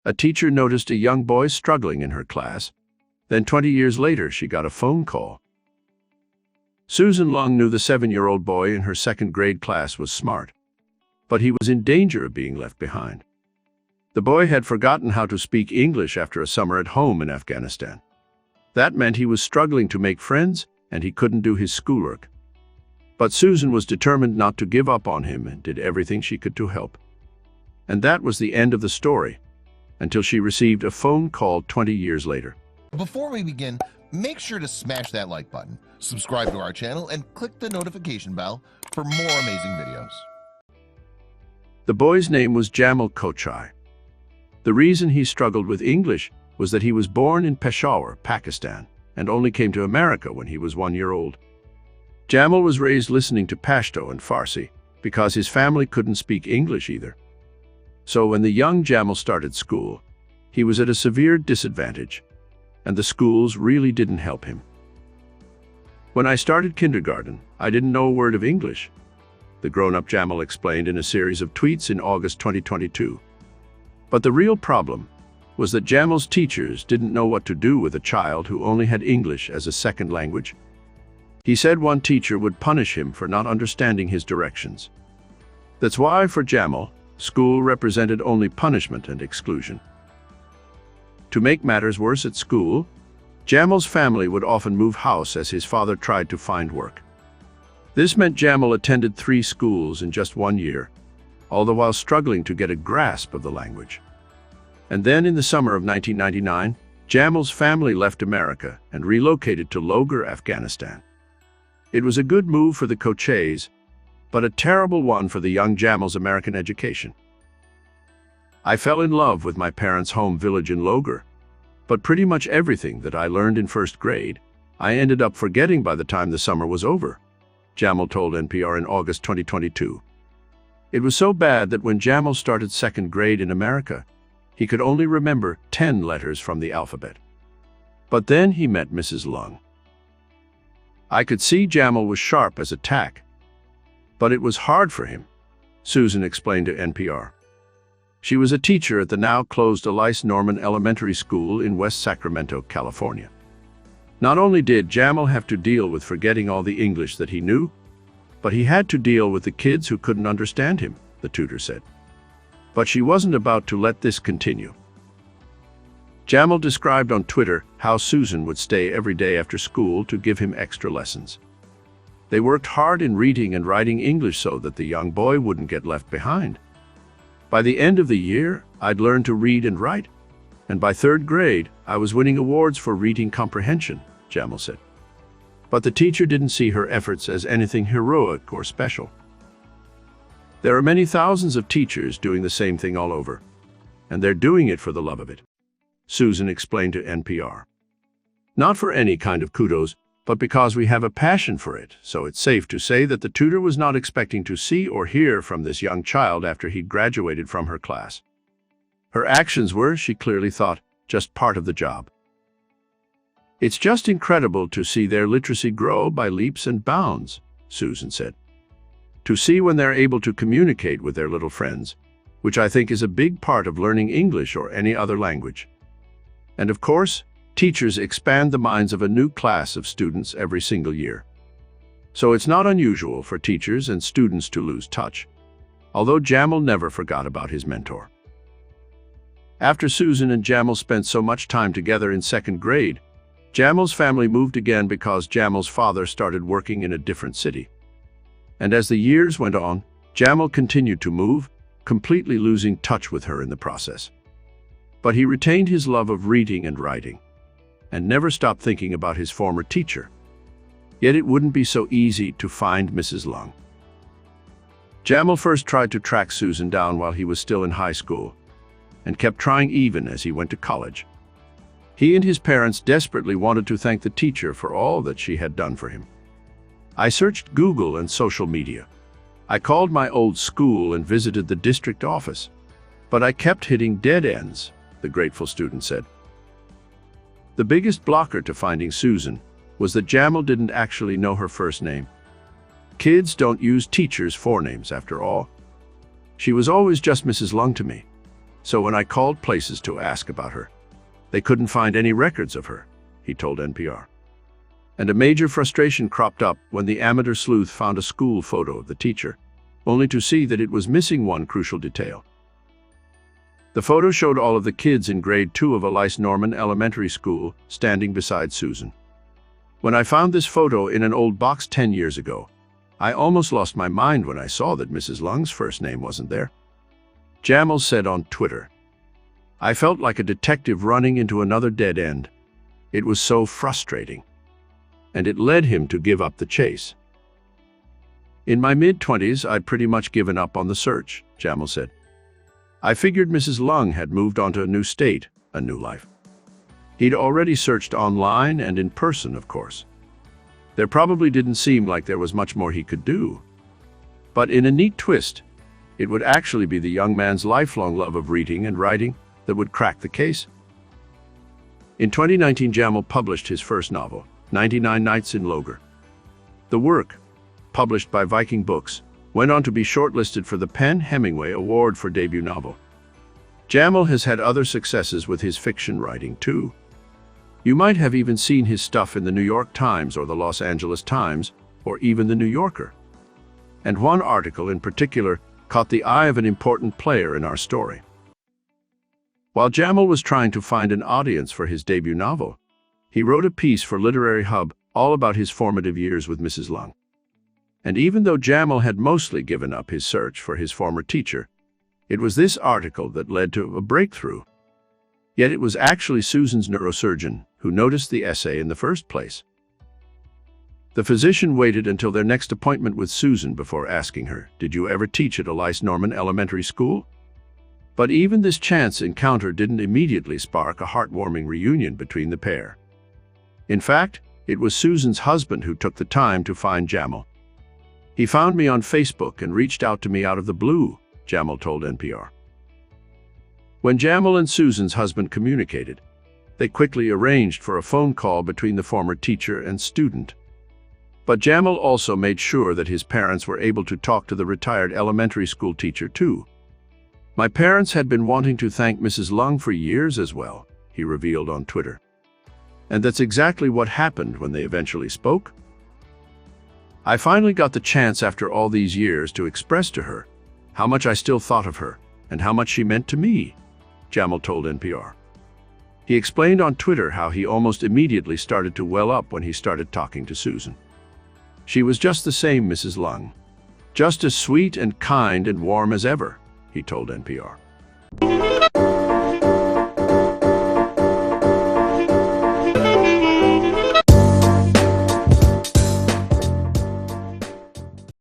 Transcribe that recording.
A teacher noticed a young boy struggling in her class. Then 20 years later, she got a phone call. Susan Lung knew the 7-year-old boy in her second grade class was smart, but he was in danger of being left behind. The boy had forgotten how to speak English after a summer at home in Afghanistan. That meant he was struggling to make friends and he couldn't do his schoolwork. But Susan was determined not to give up on him and did everything she could to help. And that was the end of the story, until she received a phone call 20 years later. Before we begin, make sure to smash that like button, subscribe to our channel, and click the notification bell for more amazing videos. The boy's name was Jamal Kochai. The reason he struggled with English was that he was born in Peshawar, Pakistan, and only came to America when he was 1 year old. Jamal was raised listening to Pashto and Farsi because his family couldn't speak English either. So when the young Jamal started school, he was at a severe disadvantage, and the schools really didn't help him. When I started kindergarten, I didn't know a word of English, the grown-up Jamal explained in a series of tweets in August 2022. But the real problem was that Jamal's teachers didn't know what to do with a child who only had English as a second language. He said one teacher would punish him for not understanding his directions. That's why, for Jamal, school represented only punishment and exclusion. To make matters worse at school, Jamal's family would often move house as his father tried to find work. This meant Jamal attended 3 schools in just 1 year, all the while struggling to get a grasp of the language. And then in the summer of 1999, Jamal's family left America and relocated to Logar, Afghanistan. It was a good move for the Kochays, but a terrible one for the young Jamal's American education. I fell in love with my parents' home village in Logar, but pretty much everything that I learned in first grade, I ended up forgetting by the time the summer was over, Jamal told NPR in August 2022. It was so bad that when Jamal started second grade in America, he could only remember 10 letters from the alphabet. But then he met Mrs. Lung. I could see Jamal was sharp as a tack, but it was hard for him, Susan explained to NPR. She was a teacher at the now-closed Elise Norman Elementary School in West Sacramento, California. Not only did Jamal have to deal with forgetting all the English that he knew, but he had to deal with the kids who couldn't understand him, the tutor said. But she wasn't about to let this continue. Jamal described on Twitter how Susan would stay every day after school to give him extra lessons. They worked hard in reading and writing English so that the young boy wouldn't get left behind. By the end of the year, I'd learned to read and write, and by third grade, I was winning awards for reading comprehension, Jamal said. But the teacher didn't see her efforts as anything heroic or special. There are many thousands of teachers doing the same thing all over, and they're doing it for the love of it, Susan explained to NPR. Not for any kind of kudos, but because we have a passion for it, so it's safe to say that the tutor was not expecting to see or hear from this young child after he'd graduated from her class. Her actions were, she clearly thought, just part of the job. It's just incredible to see their literacy grow by leaps and bounds, Susan said. To see when they're able to communicate with their little friends, which I think is a big part of learning English or any other language. And of course, teachers expand the minds of a new class of students every single year. So it's not unusual for teachers and students to lose touch, although Jamal never forgot about his mentor. After Susan and Jamal spent so much time together in second grade, Jamal's family moved again because Jamal's father started working in a different city. And as the years went on, Jamal continued to move, completely losing touch with her in the process. But he retained his love of reading and writing, and never stopped thinking about his former teacher. Yet it wouldn't be so easy to find Mrs. Lung. Jamal first tried to track Susan down while he was still in high school, and kept trying even as he went to college. He and his parents desperately wanted to thank the teacher for all that she had done for him. I searched Google and social media. I called my old school and visited the district office, but I kept hitting dead ends, the grateful student said. The biggest blocker to finding Susan was that Jamal didn't actually know her first name. Kids don't use teachers' forenames after all. She was always just Mrs. Lung to me, So when I called places to ask about her, they couldn't find any records of her, he told NPR. And a major frustration cropped up when the amateur sleuth found a school photo of the teacher, only to see that it was missing one crucial detail. The photo showed all of the kids in grade 2 of Elise Norman Elementary School standing beside Susan. When I found this photo in an old box 10 years ago, I almost lost my mind when I saw that Mrs. Lung's first name wasn't there. Jamal said on Twitter, "I felt like a detective running into another dead end. It was so frustrating." And it led him to give up the chase. "In my mid-20s, I'd pretty much given up on the search," Jamal said. "I figured Mrs. Lung had moved on to a new state, a new life. He'd already searched online and in person, of course. There probably didn't seem like there was much more he could do. But in a neat twist, it would actually be the young man's lifelong love of reading and writing that would crack the case." In 2019, Jamal published his first novel, 99 Nights in Logar. The work, published by Viking Books, went on to be shortlisted for the PEN/Hemingway Award for Debut Novel. Jamal has had other successes with his fiction writing, too. You might have even seen his stuff in the New York Times or the Los Angeles Times, or even the New Yorker. And one article in particular caught the eye of an important player in our story. While Jamal was trying to find an audience for his debut novel, he wrote a piece for Literary Hub all about his formative years with Mrs. Lung. And even though Jamal had mostly given up his search for his former teacher, it was this article that led to a breakthrough. Yet it was actually Susan's neurosurgeon who noticed the essay in the first place. The physician waited until their next appointment with Susan before asking her, "Did you ever teach at Elise Norman Elementary School?" But even this chance encounter didn't immediately spark a heartwarming reunion between the pair. In fact, it was Susan's husband who took the time to find Jamal. "He found me on Facebook and reached out to me out of the blue," Jamal told NPR. When Jamal and Susan's husband communicated, they quickly arranged for a phone call between the former teacher and student. But Jamal also made sure that his parents were able to talk to the retired elementary school teacher too. "My parents had been wanting to thank Mrs. Lung for years as well," he revealed on Twitter. And that's exactly what happened when they eventually spoke. "I finally got the chance after all these years to express to her how much I still thought of her and how much she meant to me," Jamal told NPR. He explained on Twitter how he almost immediately started to well up when he started talking to Susan. "She was just the same Mrs. Lung, just as sweet and kind and warm as ever," he told NPR.